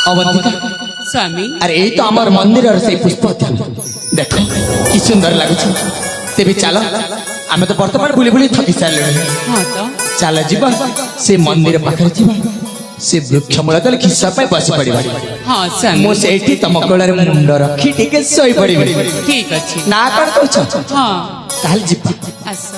अवंतिका स्वामी अरे ये तो आमर मंदिर और से पुष्प देखो कि सुंदर लगुच तेबे चलो आमे तो वर्तमान बुली बुली थकी सारे हाँ तो चल जीवा से मंदिर पाखरे जीवा से वृक्ष मूल तले खिस्सा पे बस पड़िबा हाँ स्वामी मो सेठी तम कोलरे मुंड रखी टिके सोई पड़िबे ठीक अच्छे ना कर कहछ हाँ ताल जीवा आस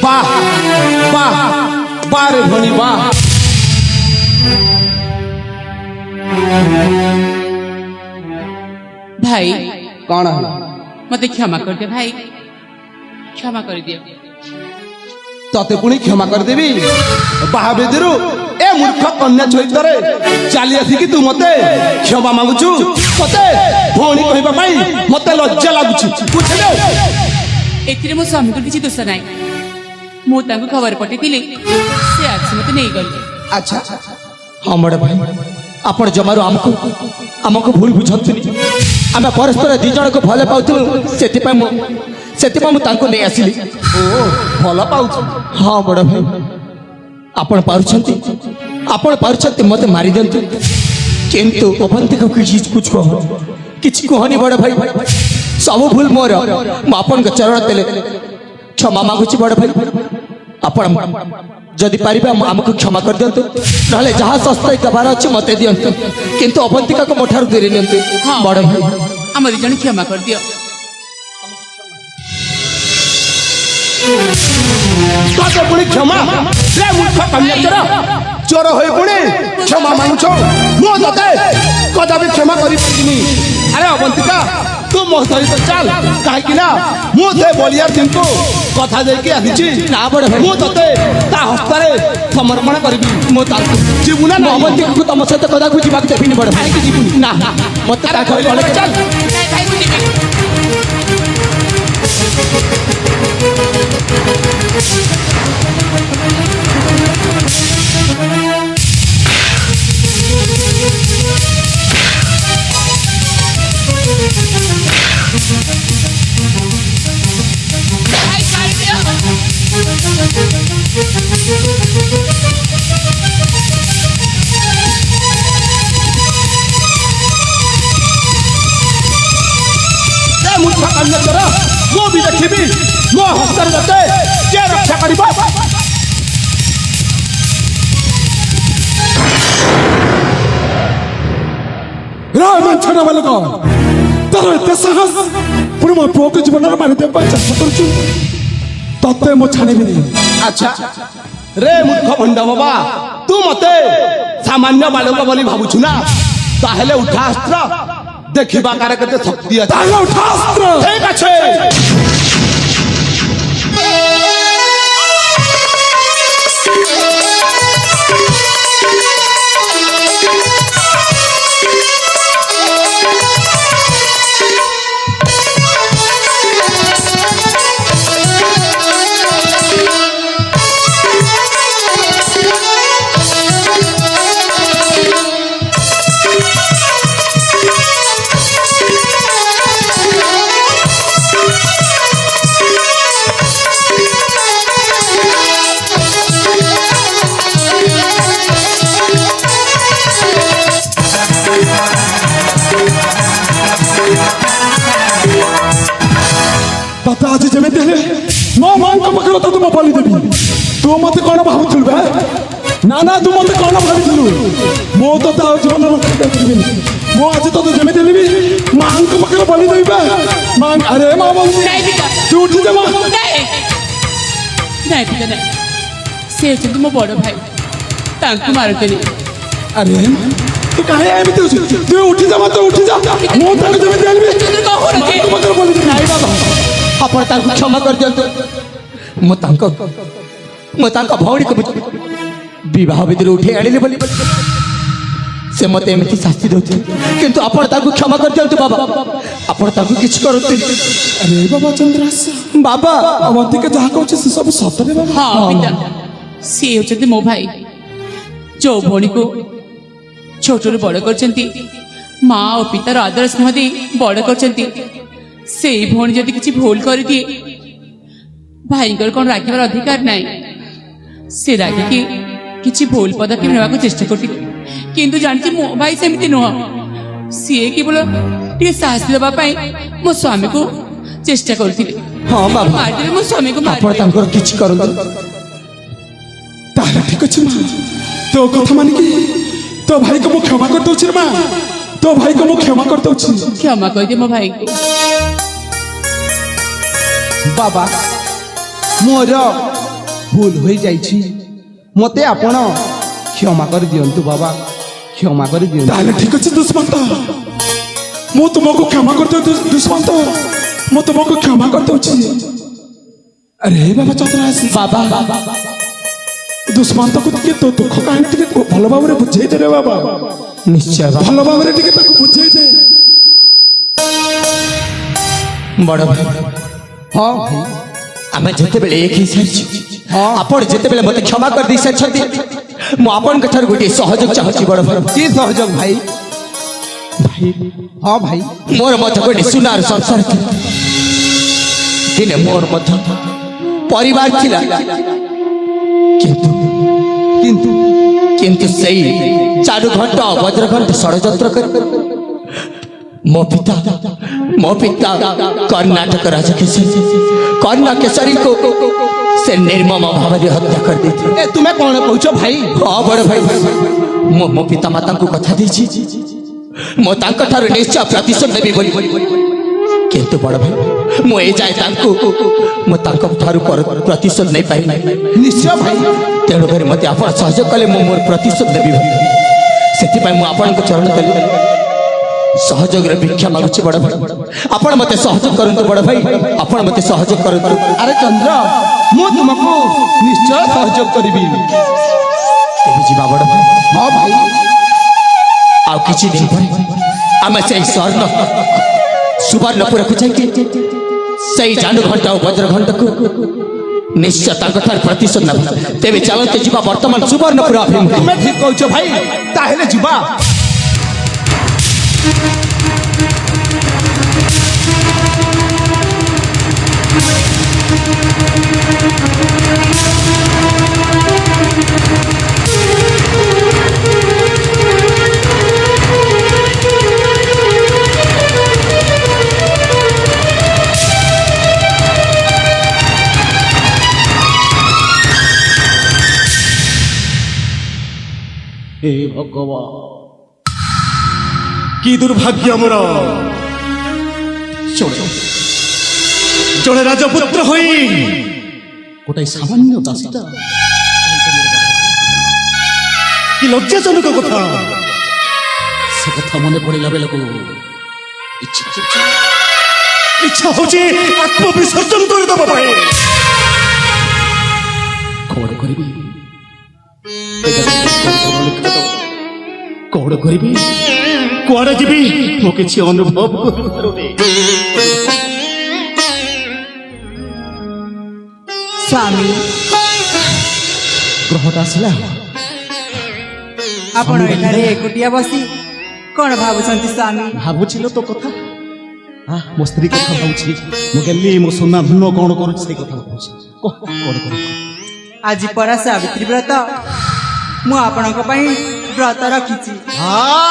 वाह वाह वाह रे भणी वाह भाई कौन है मते क्षमा कर दे भाई क्षमा कर दियो तते पुणी क्षमा कर देबी बाहाबेदिरु ए मूर्ख कन्या चरित्रे चाली आसी कि तू मते क्षमा मांगुछु मते भणी कहबा पई मते लज्जा लागुछु बुझे दे एथिरे मो स्वामी को किछि दोष नाही मु तांको खबर पठेतिली से आज मते नहीं गले अच्छा हाँ बड़ भाई आपण जमारू हमको भूल बुझंतुनी आमे परस्पर दी जन को भले पाउथु सेति मु तांको नै आसिली ओ भला पाउछु हाँ बड़ भाई आपण पारुछंती मते मारी देंतु किंतु अवंती को कुछ कहनी बड़ भाई सब भूल मोर मु आपण के चरण तेले क्षमा मांगुची बड़ भाई आपण जदि पारिबा हमको क्षमा कर दियंतु नहले जहाँ सस्ता दबार अछि मते दियंतु किंतु अवंतिका को मोठार देरी नियंतु बड़ भाई हम दी जन क्षमा कर दियो तते पुणी क्षमा रे मूर्ख कन्या चोर होई पुणी क्षमा मांगुछो मो तते कदापि क्षमा करि परिनी अरे अवंतिका तू मो सहित चल काहे कि ना मो ते बलिया दिनको कथा दे के आदिछि ना बड़ भाई मो तते ता हस्तारे समर्पण करबी मो ताकू जीवना ना अवंतिका को तम सहित कदा को जीवा देबिनी बड़ भाई काहे कि जीवनी ना मते ता घर चल चल नहीं भाई को दिबे भाई कर रे मूर्ख कन्या मो भी देखिबी मो हस्तारे दते के रक्षा करबा राम छड़ा वाला को तर एते साहस पुणी मो पुओ को जीवन मारि दे चेष्टा करछु तते मो छानिबिनी अच्छा रे मूर्ख भंडा बाबा तू मते सामान्य बालक बोली भाबुछु ना ताहेले उठा अस्त्र देखिबा कार केते शक्ति अछि ताला उठा अस्त्र ठीक अछि तते आज जेमिति हेले मो मां को पकड़ तो तुम बोली देबी तू मते कोन भाबुथुल बे ना ना तू मते कोन भाबिथुलु मो तो ता जीवन रक्षा करबिनी मो आज तो जेमिति हेले मां को पकड़ बोली देबी बे मां अरे मां बोली नहीं पिता तू उठ जा मां नहीं नहीं पिता नहीं से होचंती मो बड़ भाई तांको मारतनी अरे तू काहे एमिति होछ तू उठ जा मत उठ जा मो तक जेमिति हेले तुझे कहो रखे मां को पकड़ बोली नहीं बाबा ଆପଣ ତାଙ୍କୁ କ୍ଷମା କରିଦିଅନ୍ତୁ। ମୁଁ ତାଙ୍କ ଭଉଣୀକୁ ବିବାହ ବିଧିରୁ ଉଠେଇ ଆଣିଲି ବୋଲି ସେ ମତେ ଏମିତି ଶାସ୍ତି ଦେଉଥିଲେ, କିନ୍ତୁ ଆପଣ ତାଙ୍କୁ କ୍ଷମା କରିଦିଅନ୍ତୁ ବାବା। ଆପଣ ତାଙ୍କୁ କିଛି କରନ୍ତୁ। ଆରେ ବାବା ଚନ୍ଦ୍ରାସ, ବାବା ଅବନ୍ତିକା ଯାହା କହୁଛି ସେ ସବୁ ସତରେ ବାବା। ହଁ ପିତା, ସିଏ ହେଉଛନ୍ତି ମୋ ଭାଇ, ଯୋଉ ଭଉଣୀକୁ ଛୋଟରୁ ବଡ଼ କରିଛନ୍ତି, ମା ଓ ପିତାର ଆଦର ସ୍ନେହ ଦେଇ ବଡ଼ କରିଛନ୍ତି, ସେଇ ଭଉଣୀ ଯଦି କିଛି ଭୁଲ କରିଦିଏ, ଭାଇଙ୍କର କ'ଣ ରାଗିବାର ଅଧିକାର ନାହିଁ? ସେ ରାଗିକି କିଛି ଭୁଲ ପଦକ୍ଷେପ ନେବାକୁ ଚେଷ୍ଟା କରିଥିଲେ, କିନ୍ତୁ ଜାଣିଛି ମୋ ଭାଇ ସେମିତି ନୁହଁ। ସିଏ କେବଳ ଟିକେ ସାହସ ଦେବା ପାଇଁ ମୋ ସ୍ୱାମୀକୁ ଚେଷ୍ଟା କରୁଥିଲେ। ହଁ ବାବା, ମାରିଦେବେ ମୋ ସ୍ୱାମୀକୁ, ଆପଣ ମାରିଦେବେ। ତାଙ୍କର କିଛି କରନ୍ତୁ। ତାହେଲେ ଠିକ ଅଛି ମା, ତୋ କଥା ମାନିକି ତୋ ଭାଇକୁ ମୁଁ କ୍ଷମା କରିଦଉଛି ରେ ମା, ତୋ ଭାଇକୁ ମୁଁ କ୍ଷମା କରିଦଉଛି। କ୍ଷମା କରିଦିଏ ମୋ ଭାଇଙ୍କୁ। ବାବା ମୋର ଭୁଲ ହୋଇଯାଇଛି, ମତେ ଆପଣ କ୍ଷମା କରିଦିଅନ୍ତୁ ବାବା, କ୍ଷମା କରିଦିଅନ୍ତୁ। ତାହେଲେ ଠିକ ଅଛି ଦୁଷ୍ମନ୍ତ, ମୁଁ ତୁମକୁ କ୍ଷମା କରିଦଉଛି। ଦୁଷ୍ମନ୍ତ, ମୁଁ ତୁମକୁ କ୍ଷମା କରିଦଉଛି। ଆରେ ବାବା ଚନ୍ଦ୍ରାସ, ବାବା ଦୁଷ୍ମନ୍ତକୁ ଟିକେ ତୋ ଦୁଃଖ କାହିଁକି ଟିକେ ଭଲ ଭାବରେ ବୁଝେଇ ଦେ ରେ ବାବା, ନିଶ୍ଚୟ ବାବା। ଭଲ ଭାବରେ ଟିକେ ତାକୁ ବୁଝେଇ ଦେ। ବଡ଼ ଭାଇ, ହଁ ଭାଇ, ଆମେ ଯେତେବେଳେ ଏକ ହେଇସାରିଛୁ, ହଁ। ଆପଣ ଯେତେବେଳେ ମତେ କ୍ଷମା କରିଦେଇ ସାରିଛନ୍ତି, ମୁଁ ଆପଣଙ୍କ ଠାରୁ ଗୋଟିଏ ସହଯୋଗ ଚାହୁଁଛି ବଡ଼ ଭାଇ। କି ସହଯୋଗ ଭାଇ? ହଁ ଭାଇ, ମୋର ମଧ୍ୟ ଗୋଟିଏ ସୁନାର ସଂସାର ଥିଲା, ଦିନେ ମୋର ମଧ୍ୟ ପରିବାର ଥିଲା, କିନ୍ତୁ କିନ୍ତୁ କିନ୍ତୁ ସେଇ ଚାରୁ ଘଣ୍ଟ ବଜ୍ରଘଣ୍ଟ ଷଡ଼ଯନ୍ତ୍ର କରି ମୋ ପିତା କର୍ଣ୍ଣାଟକ କର୍ଣ୍ଣା କେଶରୀଙ୍କୁ ସେ ନିର୍ମମ ଭାବରେ ହତ୍ୟା କରିଦେଇଥିଲେ। ଏ ତୁମେ କଣ କହୁଛ ଭାଇ? ହଁ ବଡ଼ ଭାଇ, ମୁଁ ମୋ ପିତା ମାତାଙ୍କୁ କଥା ଦେଇଛି, ମୁଁ ତାଙ୍କ ଠାରୁ ନିଶ୍ଚୟ ପ୍ରତିଶୋଧ ନେବି ବୋଲି। କିନ୍ତୁ ବଡ଼ ଭାଇ, ମୁଁ ଏ ଯାଏ ମୁଁ ତାଙ୍କ ଠାରୁ ପ୍ରତିଶୋଧ ନେଇପାରିବି ନାହିଁ। ନିଶ୍ଚୟ ଭାଇ, ତେଣୁକରି ମୋତେ ଆପଣ ସହଯୋଗ କଲେ ମୁଁ ମୋର ପ୍ରତିଶୋଧ ନେବି ଭାଇ। ସେଥିପାଇଁ ମୁଁ ଆପଣଙ୍କ ଚରଣ ତଳେ ସହଯୋଗର ଭିକ୍ଷା ମାଗୁଛି ବଡ଼ ଭାଇ। ଆପଣ ମୋତେ ସହଯୋଗ କରନ୍ତୁ ବଡ଼ ଭାଇ, ଆପଣ ମୋତେ ସହଯୋଗ କରନ୍ତୁ। ଆରେ ଚନ୍ଦ୍ର, ମୁଁ ତୁମକୁ ନିଶ୍ଚୟ ସହଯୋଗ କରିବି। ଏବେ ଯିବା ବଡ଼ ଭାଇ। ହଁ ଭାଇ, ଆଉ କିଛି ଦିନ ପରେ ଆମେ ସେଇ ସୁବର୍ଣ୍ଣପୁରକୁ ଯାଇକି ସେଇ ଜାନୁ ଘଣ୍ଟା ଓ ବଜ୍ର ଘଣ୍ଟାକୁ ନିଶ୍ଚୟ ତାଙ୍କ ଠାରୁ ପ୍ରତିଶୋଧ ନେବା। ତେବେ ଚାଲନ୍ତୁ ଯିବା ବର୍ତ୍ତମାନ ସୁବର୍ଣ୍ଣପୁର ଅଭିମୁଖେ। ତୁମେ ଠିକ କହୁଛ ଭାଇ, ତାହେଲେ ଯିବା। हे भगवान, कि दुर्भाग्य मोर। जड़े राजपुत्र होई गोटे सामान्य दासीटा कि लज्जाजनक कथा, से कथा मन पड़ा बेल को इच्छा होची आत्मविसर्जन कर दबा पाए। कौन करी कौन करी कुआड़े जीवी मो किसी अनुभव स्वामी ग्रहटा आसला आपण एठारे एकुटिया बसी कौन भावुछंती स्वामी? भावुचिलो तो कथा मो स्त्री कथा भावुछि मो गेली मो सोना धन कौन करूछि से कथा भावुछि कौन करू आज परा सावित्री व्रत मु आपणक पई व्रत रखिछि।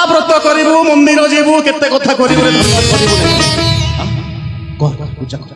व्रत करिबु मंदिर जेबु केते कथा करिबु रे धन करिबु कर पूजा कर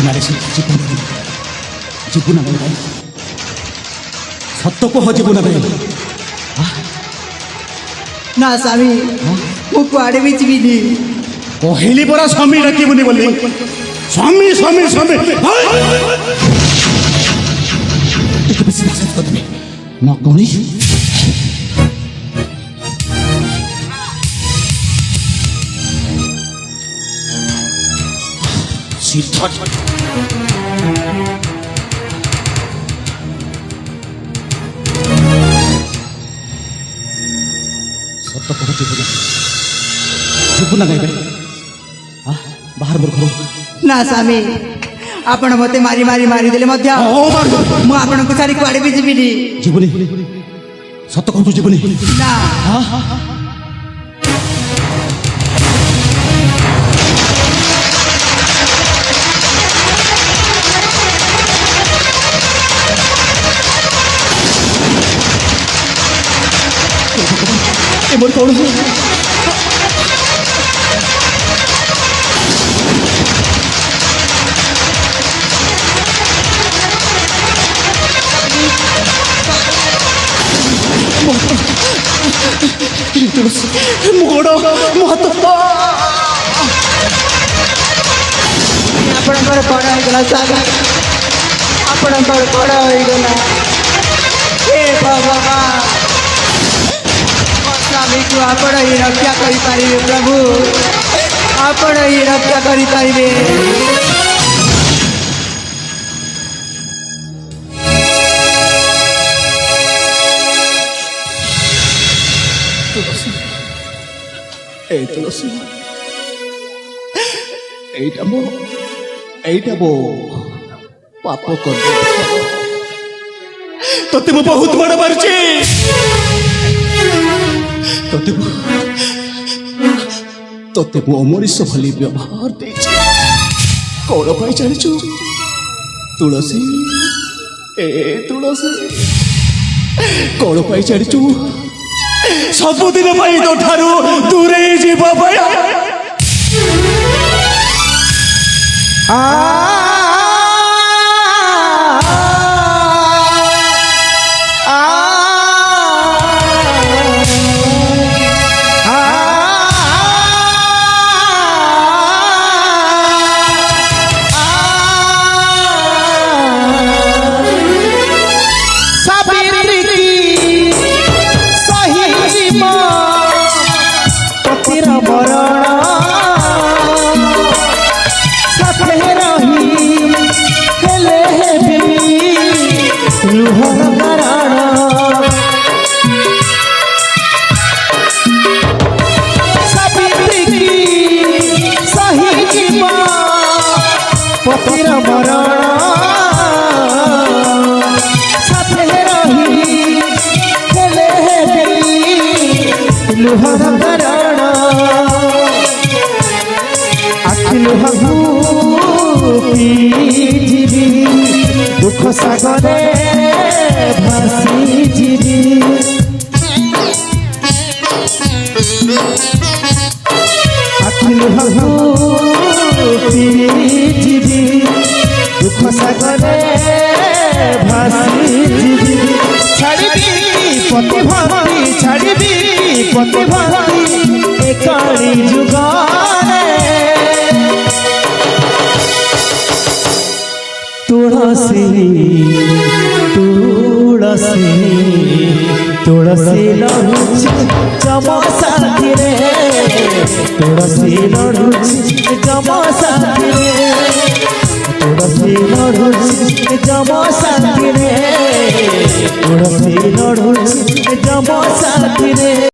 ନାରେ ଯିବୁ ନା ଭାଇ ସତ କୁହ ଯିବୁ ନା ଭାଇ ନା ସ୍ୱାମୀ ମୁଁ କୁଆଡ଼େ ବି ଯିବିନି। କହିଲି ପରା ସ୍ୱାମୀ ଡାକିବୁନି ବୋଲି ସ୍ୱାମୀ ସ୍ୱାମୀ ସ୍ୱାମୀ ଟିକେ ବେଶୀ ଭାଷା କରିବି ନ କଣି ସିଦ୍ଧ ସତ କହ ଯିବୁ ନା ଗାଇବେ ବାହାର ମୋର ଘର ନା ସ୍ୱାମୀ ଆପଣ ମୋତେ ମାରି ମାରି ମାରିଦେଲେ ମଧ୍ୟ ମୁଁ ଆପଣଙ୍କୁ ଛାଡ଼ି କୁଆଡ଼େ ବି ଯିବିନି। ଯିବୁନି ସତ କହୁଛୁ ଯିବୁନି ନା ଏମର କଣ ମୋ ଗୋଡ଼ ମୋ ହାତ ଆପଣଙ୍କର କଣ ହେଇଗଲା ସ୍ୱାମୀ ଆପଣଙ୍କର କଣ ହେଇଗଲା ହେ ଭଗବାନ ମୋ ସ୍ୱାମୀକୁ ଆପଣ ହିଁ ରକ୍ଷା କରିପାରିବେ ପ୍ରଭୁ ଆପଣ ହିଁ ରକ୍ଷା କରିପାରିବେ। এই তুলসী এইটা ମୋ ପାପ କରିଦେବ ତତେ ମୁଁ ବହୁତ ମାଡ଼ ମାରୁଛି ତତେ ମୁଁ ଅମଣିଷ ଭଳି ବ୍ୟବହାର ଦେଇଛି କଣ ପାଇଁ ଜାଣିଛୁ ତୁଳସୀ ତୁଳସୀ କଣ ପାଇଁ ଜାଣିଛୁ ସବୁଦିନ ପାଇଁ ତୋ ଠାରୁ ଦୂରେଇ ଯିବା ପାଇଁ ପତିର ମରଣ ସାଥେ ରହି ହେଲେ ଲୁହର କାରଣ ଆଖି ଲୁହକୁ ଯିବି ଦୁଃଖ ସାଗରେ ଭାସି ଯିବି ଆଖି ଲୁହକୁ ଯିବି ଦୁଃଖ ସାଗରେ ଭାସି ଯିବି ଛାଡ଼ିବି ପ୍ରତିଭକ୍ତି ଛାଡ଼ିବି ପ୍ରତିଭକ୍ତି ଏକଳି ଯୁଗରେ ତୁଳସୀ ତୁଳସୀ ତୁଳସୀ ଲଢୁଛି ଯମ ସାଥିରେ ତୁଳସୀ ଲଢୁଛି ଯମ ସାଥିରେ ତୁଳସୀ ଲଢୁଛି ଯମ ସାଥିରେ ତୁଳସୀ ଲଢୁଛି ଯମ ସାଥିରେ।